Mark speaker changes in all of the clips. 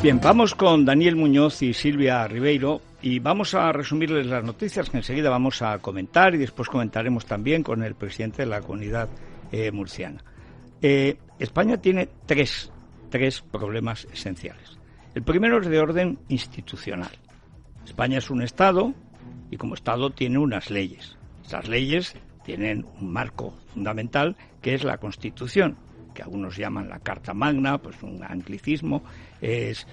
Speaker 1: Bien, vamos con Daniel Muñoz y Silvia Ribeiro y vamos a resumirles las noticias que enseguida vamos a comentar y después comentaremos también con el presidente de la Comunidad Murciana. España tiene tres problemas esenciales. El primero es de orden institucional. España es un Estado y como Estado tiene unas leyes. Esas leyes tienen un marco fundamental que es la Constitución, que algunos llaman la Carta Magna, pues un anglicismo, es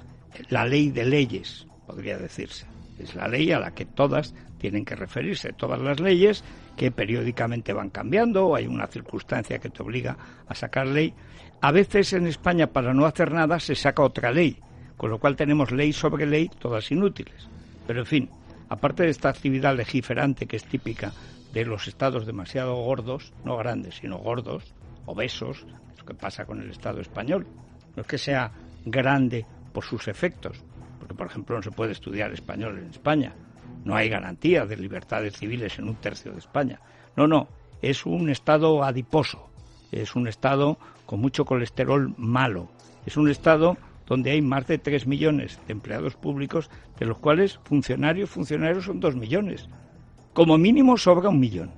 Speaker 1: la ley de leyes, podría decirse. Es la ley a la que todas tienen que referirse, todas las leyes que periódicamente van cambiando, o hay una circunstancia que te obliga a sacar ley. A veces en España, para no hacer nada, se saca otra ley, con lo cual tenemos ley sobre ley, todas inútiles. Pero en fin, aparte de esta actividad legiferante que es típica de los estados demasiado gordos, no grandes, sino gordos, obesos, que pasa con el Estado español. No es que sea grande por sus efectos, porque por ejemplo no se puede estudiar español en España, no hay garantía de libertades civiles en un tercio de España. No, es un Estado adiposo, es un Estado con mucho colesterol malo, es un Estado donde hay más de 3 millones de empleados públicos, de los cuales funcionarios son 2 millones. Como mínimo sobra 1 millón,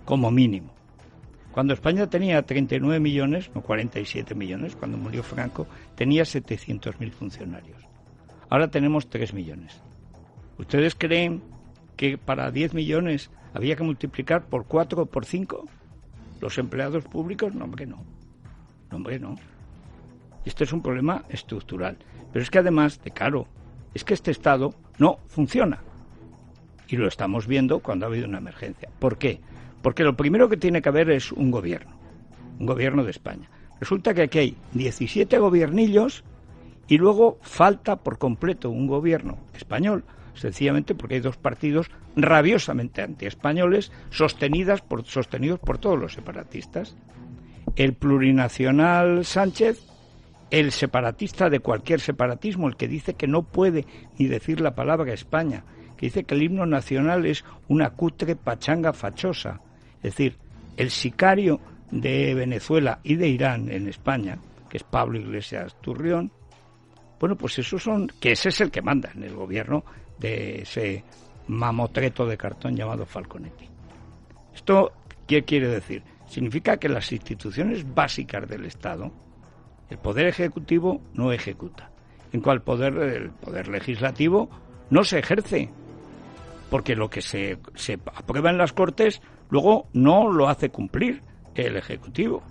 Speaker 1: como mínimo. Cuando España tenía 39 millones, no 47 millones, cuando murió Franco, tenía 700.000 funcionarios. Ahora tenemos 3 millones. ¿Ustedes creen que para 10 millones había que multiplicar por 4 o por 5 los empleados públicos? No, hombre, no. Esto es un problema estructural. Pero es que además, es que este Estado no funciona. Y lo estamos viendo cuando ha habido una emergencia. ¿Por qué? Porque lo primero que tiene que haber es un gobierno de España. Resulta que aquí hay 17 gobiernillos y luego falta por completo un gobierno español, sencillamente porque hay dos partidos rabiosamente antiespañoles sostenidos por todos los separatistas. El plurinacional Sánchez, el separatista de cualquier separatismo, el que dice que no puede ni decir la palabra España, que dice que el himno nacional es una cutre pachanga fachosa. Es decir, el sicario de Venezuela y de Irán en España, que es Pablo Iglesias Turrión, bueno, pues que ese es el que manda en el gobierno de ese mamotreto de cartón llamado Falconetti. ¿Esto qué quiere decir? Significa que las instituciones básicas del Estado, el poder ejecutivo no ejecuta, en cual el poder legislativo no se ejerce, porque lo que se aprueba en las Cortes luego no lo hace cumplir el Ejecutivo.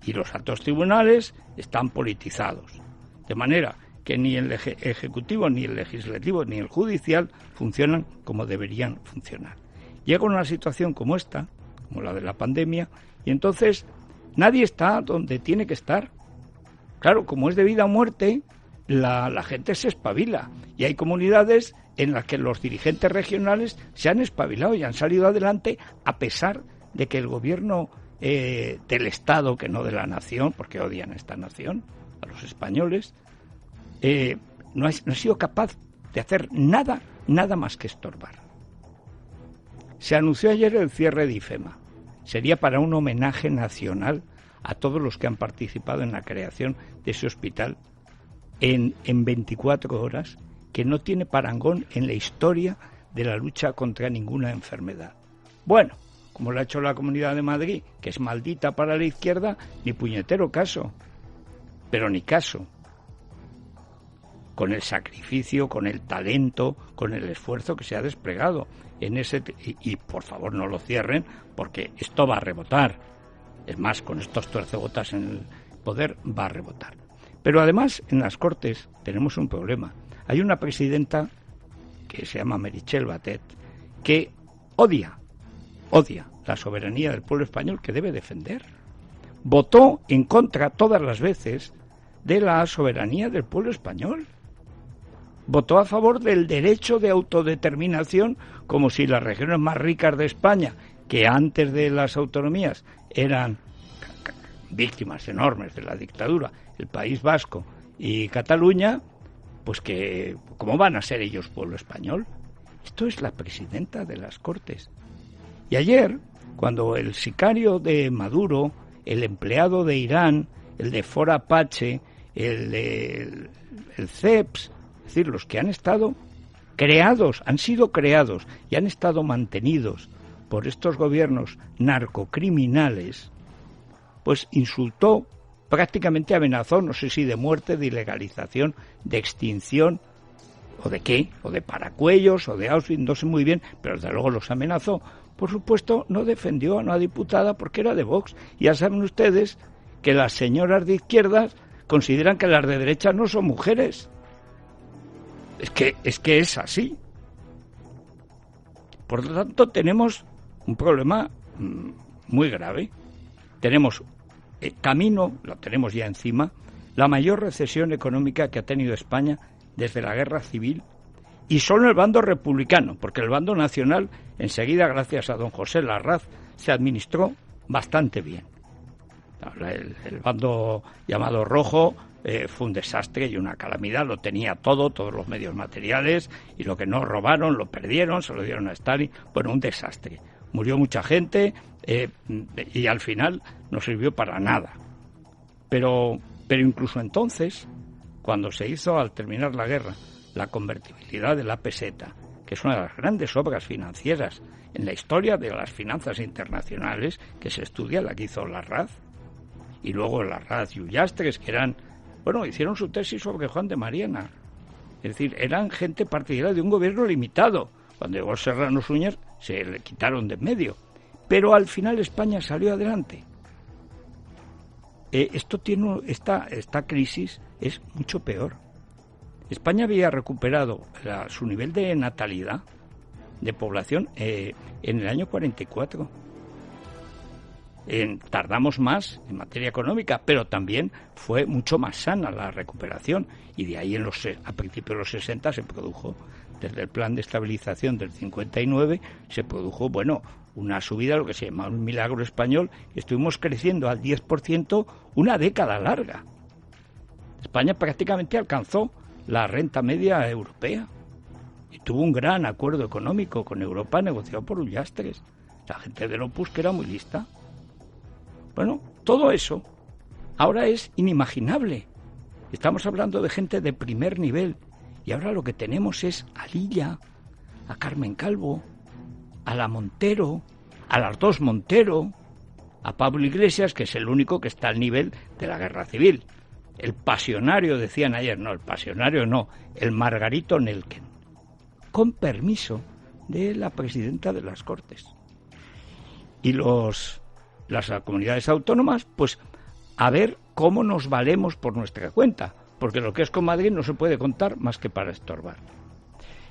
Speaker 1: Y los altos tribunales están politizados. De manera que ni el Ejecutivo, ni el Legislativo, ni el Judicial funcionan como deberían funcionar. Llega una situación como esta, como la de la pandemia, y entonces nadie está donde tiene que estar. Claro, como es de vida o muerte, la gente se espabila. Y hay comunidades en las que los dirigentes regionales se han espabilado y han salido adelante a pesar de que el gobierno del Estado, que no de la nación, porque odian a esta nación, a los españoles, no ha sido capaz de hacer nada más que estorbar. Se anunció ayer el cierre de IFEMA. Sería para un homenaje nacional a todos los que han participado en la creación de ese hospital en 24 horas, que no tiene parangón en la historia de la lucha contra ninguna enfermedad. Bueno, como lo ha hecho la Comunidad de Madrid, que es maldita para la izquierda, ni puñetero caso, pero ni caso. Con el sacrificio, con el talento, con el esfuerzo que se ha desplegado en ese... Y por favor no lo cierren, porque esto va a rebotar. Es más, con estos tuercebotas en el poder va a rebotar. Pero además, en las Cortes tenemos un problema. Hay una presidenta que se llama Meritxell Batet que odia la soberanía del pueblo español, que debe defender. Votó en contra todas las veces de la soberanía del pueblo español. Votó a favor del derecho de autodeterminación, como si las regiones más ricas de España, que antes de las autonomías eran víctimas enormes de la dictadura, el País Vasco y Cataluña, pues que ¿cómo van a ser ellos pueblo español? Esto es la presidenta de las Cortes. Y ayer, cuando el sicario de Maduro, el empleado de Irán, el de Fora Apache, el de el CEPS, es decir, los que han estado creados, han sido creados y han estado mantenidos por estos gobiernos narcocriminales, pues insultó, prácticamente amenazó, no sé si de muerte, de ilegalización, de extinción, o de qué, o de paracuellos, o de Auschwitz, no sé muy bien, pero desde luego los amenazó. Por supuesto, no defendió a una diputada porque era de Vox. Y ya saben ustedes que las señoras de izquierdas consideran que las de derecha no son mujeres. Es que es así. Por lo tanto, tenemos un problema muy grave. Tenemos camino, lo tenemos ya encima, la mayor recesión económica que ha tenido España desde la Guerra Civil, y solo el bando republicano, porque el bando nacional, enseguida, gracias a don José Larraz, se administró bastante bien. El bando llamado rojo fue un desastre y una calamidad, lo tenía todo, todos los medios materiales, y lo que no robaron lo perdieron, se lo dieron a Stalin. Bueno, un desastre. Murió mucha gente y al final no sirvió para nada. Pero incluso entonces, cuando se hizo, al terminar la guerra, la convertibilidad de la peseta, que es una de las grandes obras financieras en la historia de las finanzas internacionales, que se estudia, la que hizo Larraz, y luego Larraz y Ullastres, que hicieron su tesis sobre Juan de Mariana. Es decir, eran gente partidaria de un gobierno limitado. Cuando llegó Serrano Suñer, se le quitaron de en medio. Pero al final España salió adelante. Esta crisis es mucho peor. España había recuperado su nivel de natalidad, de población, en el año 44. Tardamos más en materia económica, pero también fue mucho más sana la recuperación, y de ahí a principios de los 60 se produjo, desde el plan de estabilización del 59, se produjo, una subida, lo que se llama un milagro español, y estuvimos creciendo al 10% una década larga. España prácticamente alcanzó la renta media europea y tuvo un gran acuerdo económico con Europa negociado por Ullastres, la gente del Opus, que era muy lista. Bueno, todo eso ahora es inimaginable. Estamos hablando de gente de primer nivel, y ahora lo que tenemos es a Lilla, a Carmen Calvo, a la Montero, a las dos Montero, a Pablo Iglesias, que es el único que está al nivel de la Guerra Civil. El pasionario, decían ayer, el Margarito Nelken, con permiso de la presidenta de las Cortes. Y las comunidades autónomas, pues a ver cómo nos valemos por nuestra cuenta, porque lo que es con Madrid no se puede contar más que para estorbar.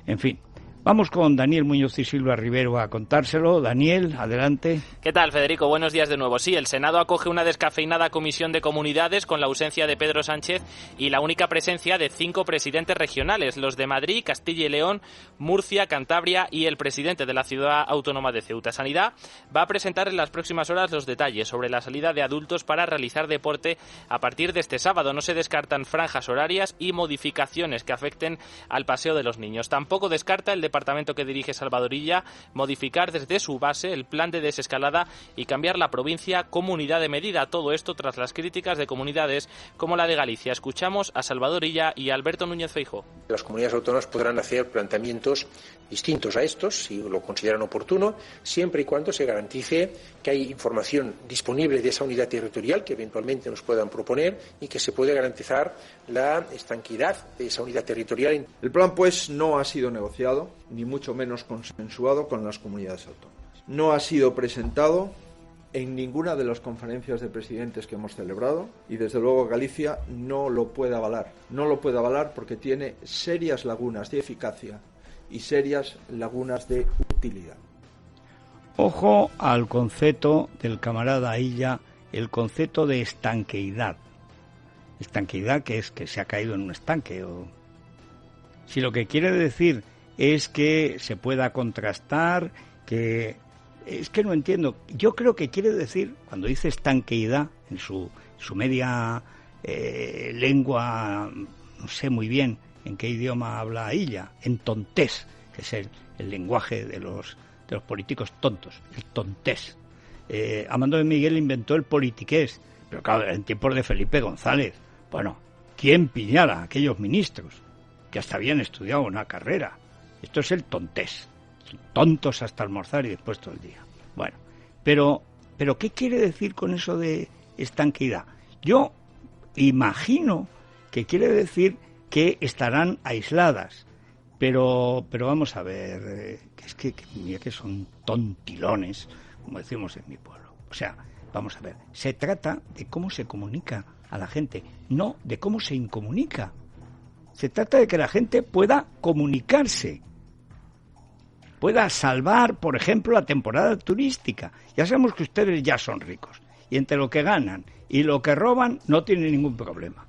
Speaker 1: En fin, vamos con Daniel Muñoz y Silva Rivero a contárselo. Daniel, adelante.
Speaker 2: ¿Qué tal, Federico? Buenos días de nuevo. Sí, el Senado acoge una descafeinada comisión de comunidades con la ausencia de Pedro Sánchez y la única presencia de 5 presidentes regionales, los de Madrid, Castilla y León, Murcia, Cantabria y el presidente de la ciudad autónoma de Ceuta. Sanidad va a presentar en las próximas horas los detalles sobre la salida de adultos para realizar deporte a partir de este sábado. No se descartan franjas horarias y modificaciones que afecten al paseo de los niños. Tampoco descarta el departamento que dirige Salvador Illa modificar desde su base el plan de desescalada y cambiar la provincia comunidad de medida. Todo esto tras las críticas de comunidades como la de Galicia. Escuchamos a Salvador Illa y a Alberto Núñez Feijóo.
Speaker 3: Las comunidades autónomas podrán hacer planteamientos distintos a estos, si lo consideran oportuno, siempre y cuando se garantice que hay información disponible de esa unidad territorial que eventualmente nos puedan proponer y que se puede garantizar la estanquidad de esa unidad territorial.
Speaker 4: El plan, pues, no ha sido negociado, ni mucho menos consensuado con las comunidades autónomas. No ha sido presentado en ninguna de las conferencias de presidentes que hemos celebrado y, desde luego, Galicia no lo puede avalar. No lo puede avalar porque tiene serias lagunas de eficacia y serias lagunas de utilidad.
Speaker 1: Ojo al concepto del camarada Illa, el concepto de estanqueidad. Estanqueidad, que es que se ha caído en un estanque. O si lo que quiere decir es que se pueda contrastar, que... Es que no entiendo. Yo creo que quiere decir, cuando dice estanqueidad, en su media lengua, no sé muy bien en qué idioma habla Illa, en tontés, que es el lenguaje de los políticos tontos, el tontés. Amando de Miguel inventó el politiqués, pero claro, en tiempos de Felipe González. Bueno, ¿quién pillara a aquellos ministros que hasta habían estudiado una carrera? Esto es el tontés, tontos hasta almorzar y después todo el día. Bueno, pero ¿qué quiere decir con eso de estanqueidad? Yo imagino que quiere decir que estarán aisladas, pero vamos a ver, mira que son tontilones, como decimos en mi pueblo. O sea, vamos a ver, se trata de cómo se comunica a la gente, no de cómo se incomunica. Se trata de que la gente pueda comunicarse, pueda salvar, por ejemplo, la temporada turística. Ya sabemos que ustedes ya son ricos, y entre lo que ganan y lo que roban no tienen ningún problema.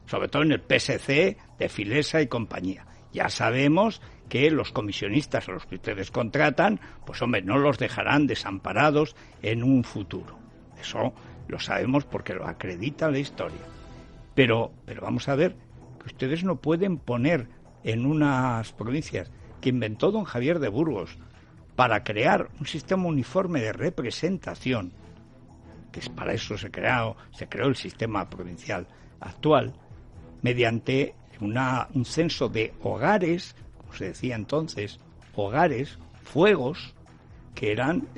Speaker 1: Sobre todo en el PSC de Filesa y compañía. Ya sabemos que los comisionistas a los que ustedes contratan, pues hombre, no los dejarán desamparados en un futuro. Eso lo sabemos porque lo acredita la historia. Pero vamos a ver que ustedes no pueden poner en unas provincias que inventó don Javier de Burgos para crear un sistema uniforme de representación, que es para eso se creó el sistema provincial actual, mediante un censo de hogares, como se decía entonces, hogares, fuegos, que eran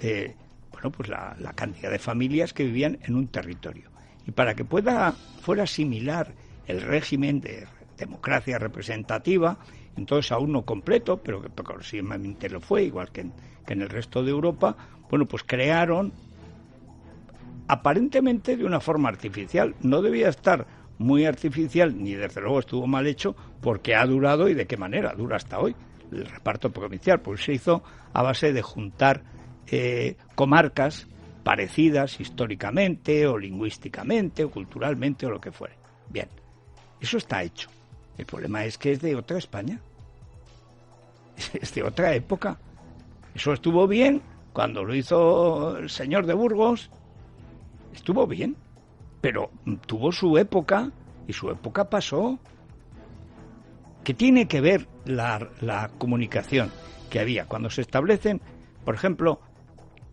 Speaker 1: pues la cantidad de familias que vivían en un territorio. Y para que fuera similar el régimen de democracia representativa, entonces aún no completo, pero que progresivamente lo fue, igual que en el resto de Europa, bueno, pues crearon aparentemente de una forma artificial. No debía estar muy artificial, ni desde luego estuvo mal hecho, porque ha durado y de qué manera, dura hasta hoy, el reparto provincial, pues se hizo a base de juntar comarcas parecidas históricamente, o lingüísticamente, o culturalmente, o lo que fuere. Bien, eso está hecho. El problema es que es de otra España, es de otra época. Eso estuvo bien cuando lo hizo el señor de Burgos, estuvo bien, pero tuvo su época y su época pasó. ¿Qué tiene que ver la comunicación que había cuando se establecen, por ejemplo,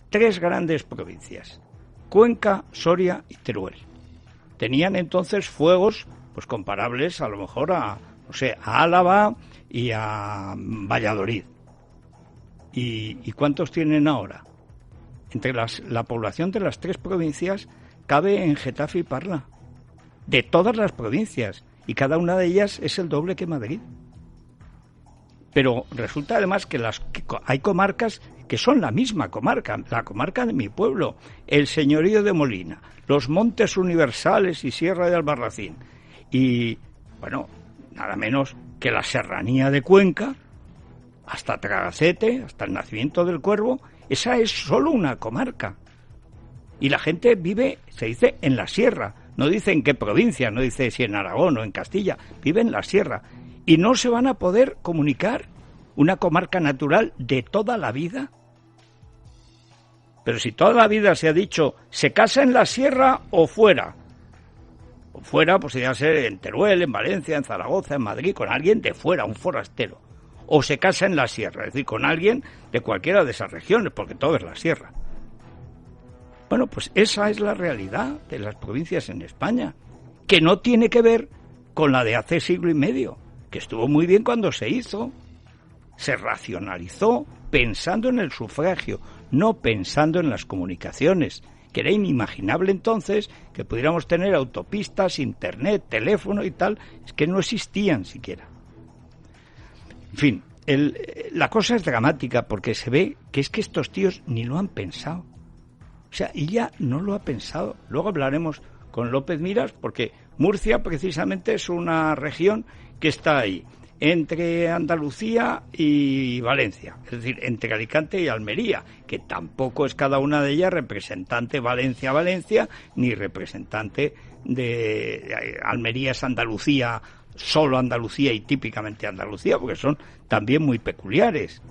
Speaker 1: 3 grandes provincias, Cuenca, Soria y Teruel? Tenían entonces fuegos pues comparables a lo mejor a Álava y a Valladolid. ¿Y cuántos tienen ahora? Entre la población de las 3 provincias cabe en Getafe y Parla, de todas las provincias, y cada una de ellas es el doble que Madrid. Pero resulta además que hay comarcas que son la misma comarca, la comarca de mi pueblo, el señorío de Molina, los Montes Universales y Sierra de Albarracín, y, bueno, nada menos que la serranía de Cuenca, hasta Tragacete, hasta el nacimiento del Cuervo. Esa es solo una comarca. Y la gente vive, se dice, en la sierra. No dice en qué provincia, no dice si en Aragón o en Castilla. Vive en la sierra. Y no se van a poder comunicar, una comarca natural de toda la vida. Pero si toda la vida se ha dicho, se casa en la sierra o fuera. O fuera, pues podría ser en Teruel, en Valencia, en Zaragoza, en Madrid, con alguien de fuera, un forastero. O se casa en la sierra, es decir, con alguien de cualquiera de esas regiones, porque todo es la sierra. Bueno, pues esa es la realidad de las provincias en España, que no tiene que ver con la de hace siglo y medio, que estuvo muy bien cuando se hizo, se racionalizó pensando en el sufragio, no pensando en las comunicaciones, que era inimaginable entonces que pudiéramos tener autopistas, internet, teléfono y tal, es que no existían siquiera. En fin, la cosa es dramática porque se ve que es que estos tíos ni lo han pensado. O sea, ella no lo ha pensado. Luego hablaremos con López Miras, porque Murcia precisamente es una región que está ahí, entre Andalucía y Valencia, es decir, entre Alicante y Almería, que tampoco es cada una de ellas representante Valencia-Valencia, ni representante de Almería es Andalucía, solo Andalucía y típicamente Andalucía, porque son también muy peculiares.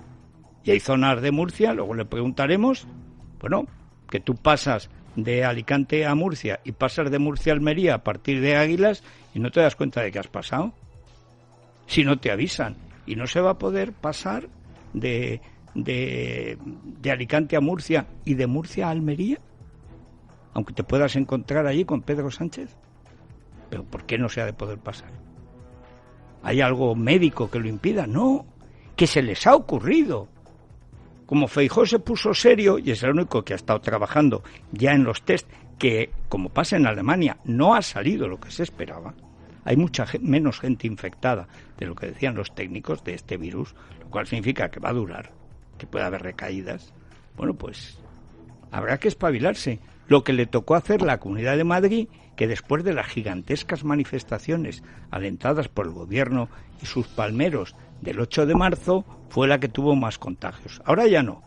Speaker 1: Y hay zonas de Murcia, luego le preguntaremos, bueno, que tú pasas de Alicante a Murcia y pasas de Murcia a Almería a partir de Águilas y no te das cuenta de que has pasado, si no te avisan. Y no se va a poder pasar de Alicante a Murcia y de Murcia a Almería, aunque te puedas encontrar allí con Pedro Sánchez. ¿Pero por qué no se ha de poder pasar? ¿Hay algo médico que lo impida? No, que se les ha ocurrido. Como Feijóo se puso serio, y es el único que ha estado trabajando ya en los test, que, como pasa en Alemania, no ha salido lo que se esperaba. Hay mucha menos gente infectada de lo que decían los técnicos de este virus, lo cual significa que va a durar, que puede haber recaídas. Bueno, pues habrá que espabilarse. Lo que le tocó hacer la Comunidad de Madrid, que después de las gigantescas manifestaciones alentadas por el gobierno y sus palmeros del 8 de marzo, fue la que tuvo más contagios. Ahora ya no.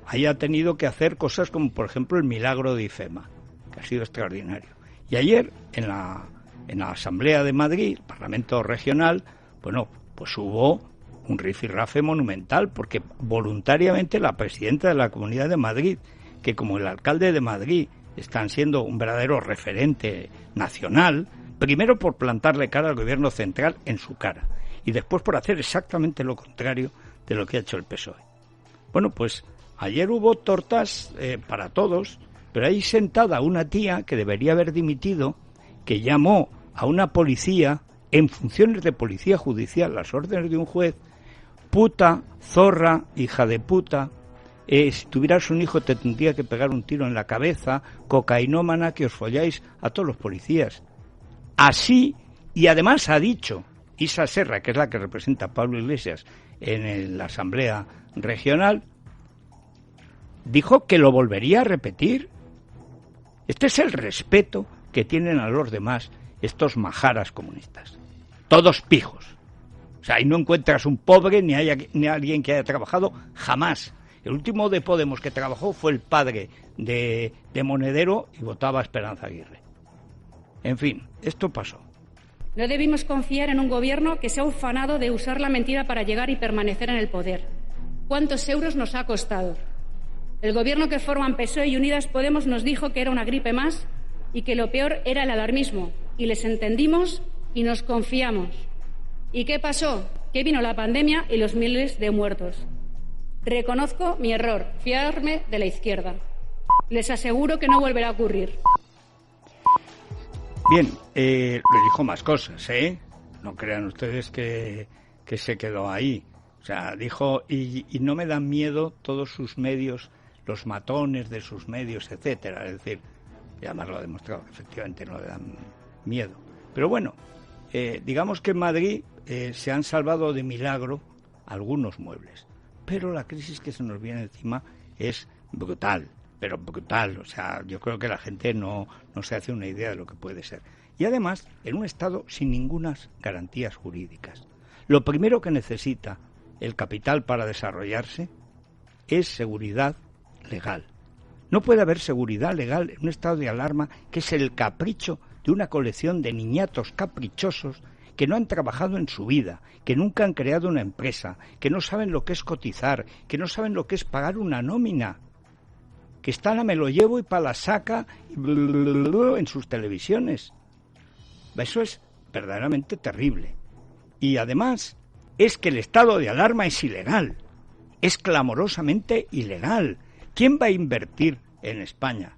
Speaker 1: Ahí ha tenido que hacer cosas como, por ejemplo, el milagro de IFEMA, que ha sido extraordinario. Y ayer, en la Asamblea de Madrid, el Parlamento Regional, bueno, pues hubo un rifirrafe monumental, porque voluntariamente la presidenta de la Comunidad de Madrid, que como el alcalde de Madrid están siendo un verdadero referente nacional, primero por plantarle cara al gobierno central en su cara, y después por hacer exactamente lo contrario de lo que ha hecho el PSOE. Bueno, pues ayer hubo tortas para todos, pero ahí sentada una tía que debería haber dimitido, que llamó a una policía, en funciones de policía judicial, las órdenes de un juez, puta, zorra, hija de puta, si tuvieras un hijo te tendría que pegar un tiro en la cabeza, cocainómana, que os folláis a todos los policías. Así, y además ha dicho Isa Serra, que es la que representa a Pablo Iglesias en la Asamblea Regional, dijo que lo volvería a repetir. Este es el respeto que tienen a los demás estos majaras comunistas. Todos pijos. O sea, ahí no encuentras un pobre ni alguien que haya trabajado jamás. El último de Podemos que trabajó fue el padre de Monedero y votaba a Esperanza Aguirre. En fin, esto pasó.
Speaker 5: No debimos confiar en un gobierno que se ha ufanado de usar la mentira para llegar y permanecer en el poder. ¿Cuántos euros nos ha costado? El gobierno que forman PSOE y Unidas Podemos nos dijo que era una gripe más y que lo peor era el alarmismo. Y les entendimos y nos confiamos. ¿Y qué pasó? Que vino la pandemia y los miles de muertos. Reconozco mi error, fiarme de la izquierda. Les aseguro que no volverá a ocurrir.
Speaker 1: Bien, le dijo más cosas, ¿eh? No crean ustedes que se quedó ahí. O sea, dijo, y no me dan miedo todos sus medios, los matones de sus medios, etcétera. Es decir, y además lo ha demostrado, efectivamente no le dan miedo. Pero bueno, digamos que en Madrid se han salvado de milagro algunos muebles. Pero la crisis que se nos viene encima es brutal, pero brutal. O sea, yo creo que la gente no se hace una idea de lo que puede ser. Y además, en un Estado sin ninguna garantías jurídicas. Lo primero que necesita el capital para desarrollarse es seguridad legal. No puede haber seguridad legal en un estado de alarma que es el capricho de una colección de niñatos caprichosos que no han trabajado en su vida, que nunca han creado una empresa, que no saben lo que es cotizar, que no saben lo que es pagar una nómina, que están a me lo llevo y pa' la saca en sus televisiones. Eso es verdaderamente terrible. Y además es que el estado de alarma es ilegal, es clamorosamente ilegal. ¿Quién va a invertir en España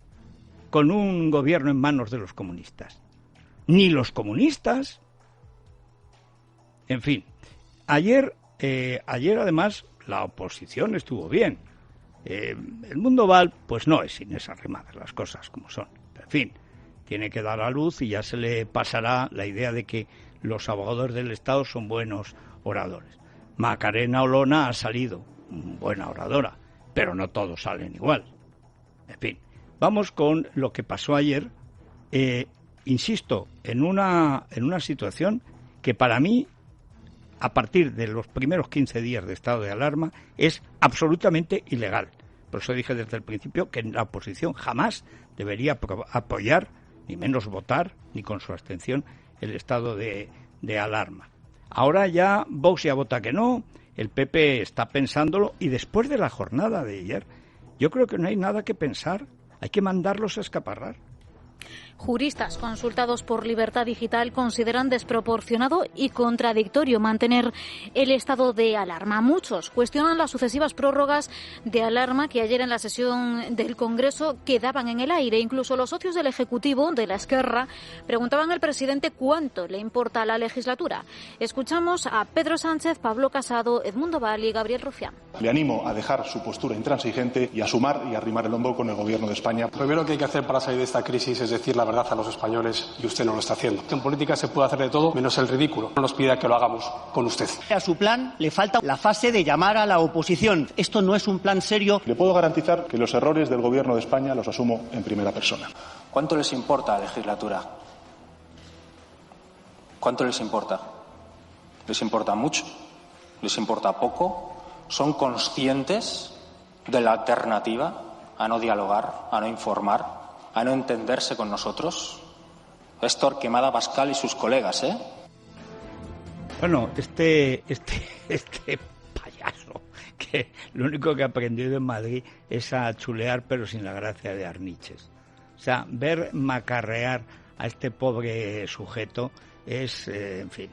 Speaker 1: con un gobierno en manos de los comunistas? Ni los comunistas. En fin, ayer además la oposición estuvo bien. El Mundo Val, pues no es sin esas rimadas, las cosas como son. En fin, tiene que dar a luz y ya se le pasará la idea de que los abogados del Estado son buenos oradores. Macarena Olona ha salido buena oradora, pero no todos salen igual. En fin, vamos con lo que pasó ayer. Insisto, en una situación que para mí, a partir de los primeros 15 días de estado de alarma, es absolutamente ilegal. Por eso dije desde el principio que la oposición jamás debería apoyar, ni menos votar, ni con su abstención, el estado de alarma. Ahora ya Vox ya vota que no, el PP está pensándolo, y después de la jornada de ayer, yo creo que no hay nada que pensar, hay que mandarlos a escaparrar.
Speaker 6: Juristas consultados por Libertad Digital consideran desproporcionado y contradictorio mantener el estado de alarma. Muchos cuestionan las sucesivas prórrogas de alarma que ayer en la sesión del Congreso quedaban en el aire. Incluso los socios del Ejecutivo, de la Esquerra, preguntaban al presidente cuánto le importa a la legislatura. Escuchamos a Pedro Sánchez, Pablo Casado, Edmundo Val y Gabriel Rufián.
Speaker 7: Le animo a dejar su postura intransigente y a sumar y arrimar el hombro con el Gobierno de España. Lo primero que hay que hacer para salir de esta crisis es decir la verdad a los españoles, y usted no lo está haciendo. En política se puede hacer de todo menos el ridículo. No nos pida que lo hagamos con usted.
Speaker 8: A su plan le falta la fase de llamar a la oposición. Esto no es un plan serio.
Speaker 7: Le puedo garantizar que los errores del Gobierno de España los asumo en primera persona.
Speaker 9: ¿Cuánto les importa la legislatura? ¿Cuánto les importa? ¿Les importa mucho? ¿Les importa poco? ¿Son conscientes de la alternativa a no dialogar, a no informar, a no entenderse con nosotros? Es Torquemada Abascal y sus colegas, ¿eh?
Speaker 1: Bueno, este payaso, que lo único que ha aprendido en Madrid es a chulear, pero sin la gracia de Arniches. O sea, ver macarrear a este pobre sujeto es, en fin,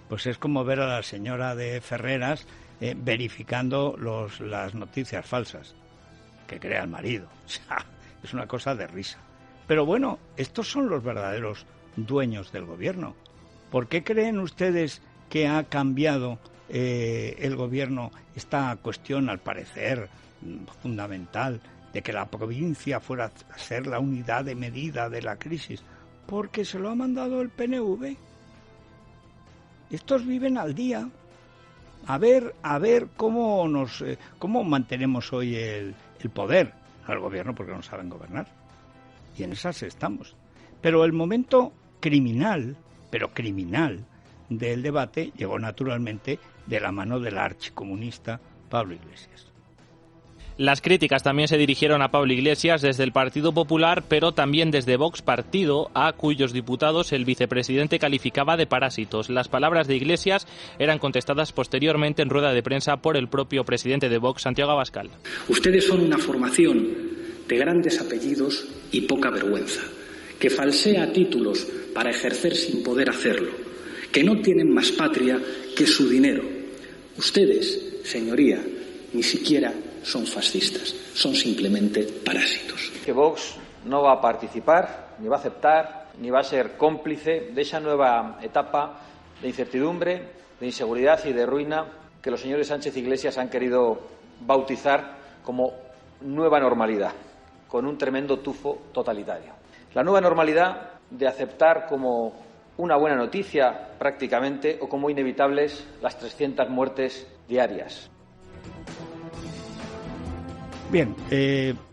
Speaker 1: pues es como ver a la señora de Ferreras verificando las noticias falsas que crea el marido. O sea, es una cosa de risa. Pero bueno, estos son los verdaderos dueños del gobierno. ¿Por qué creen ustedes que ha cambiado el gobierno esta cuestión, al parecer fundamental, de que la provincia fuera a ser la unidad de medida de la crisis? Porque se lo ha mandado el PNV. Estos viven al día. A ver cómo mantenemos hoy el poder al gobierno, porque no saben gobernar. Y en esas estamos. Pero el momento criminal del debate llegó naturalmente de la mano del archicomunista Pablo Iglesias.
Speaker 2: Las críticas también se dirigieron a Pablo Iglesias desde el Partido Popular, pero también desde Vox, partido a cuyos diputados el vicepresidente calificaba de parásitos. Las palabras de Iglesias eran contestadas posteriormente en rueda de prensa por el propio presidente de Vox, Santiago Abascal.
Speaker 10: Ustedes son una formación de grandes apellidos y poca vergüenza, que falsea títulos para ejercer sin poder hacerlo, que no tienen más patria que su dinero. Ustedes, señoría, ni siquiera son fascistas, son simplemente parásitos.
Speaker 11: Que Vox no va a participar, ni va a aceptar, ni va a ser cómplice de esa nueva etapa de incertidumbre, de inseguridad y de ruina que los señores Sánchez e Iglesias han querido bautizar como nueva normalidad, con un tremendo tufo totalitario. La nueva normalidad de aceptar como una buena noticia prácticamente o como inevitables las 300 muertes diarias.
Speaker 1: Bien,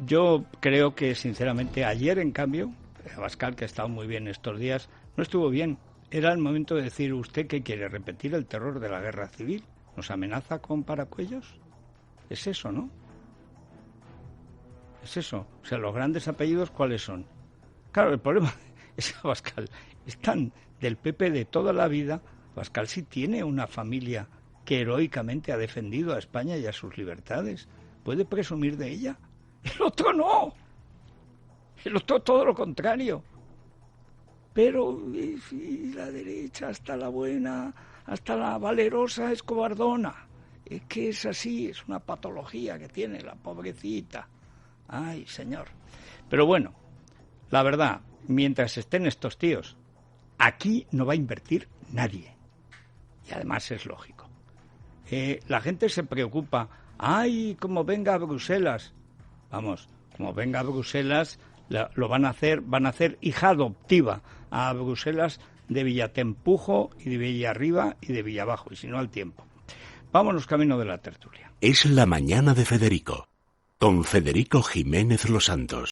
Speaker 1: yo creo que sinceramente ayer, en cambio, Abascal, que ha estado muy bien estos días, no estuvo bien. Era el momento de decir, ¿usted qué quiere? ¿Repetir el terror de la guerra civil? ¿Nos amenaza con paracuellos? Es eso, ¿no? Es eso. O sea, los grandes apellidos, ¿cuáles son? Claro, el problema es que Abascal es tan del PP de toda la vida. Abascal sí tiene una familia que heroicamente ha defendido a España y a sus libertades. ¿Puede presumir de ella? El otro no. El otro todo lo contrario. Pero y la derecha, hasta la buena, hasta la valerosa, es cobardona. Es que es así, es una patología que tiene la pobrecita. Ay, señor. Pero bueno, la verdad, mientras estén estos tíos, aquí no va a invertir nadie. Y además es lógico. La gente se preocupa. ¡Ay, como venga a Bruselas! Vamos, como venga a Bruselas, van a hacer hija adoptiva a Bruselas de Villatempujo y de Villarriba y de Villabajo, y si no al tiempo. Vámonos camino de la tertulia.
Speaker 12: Es la mañana de Federico, con Federico Jiménez Los Santos.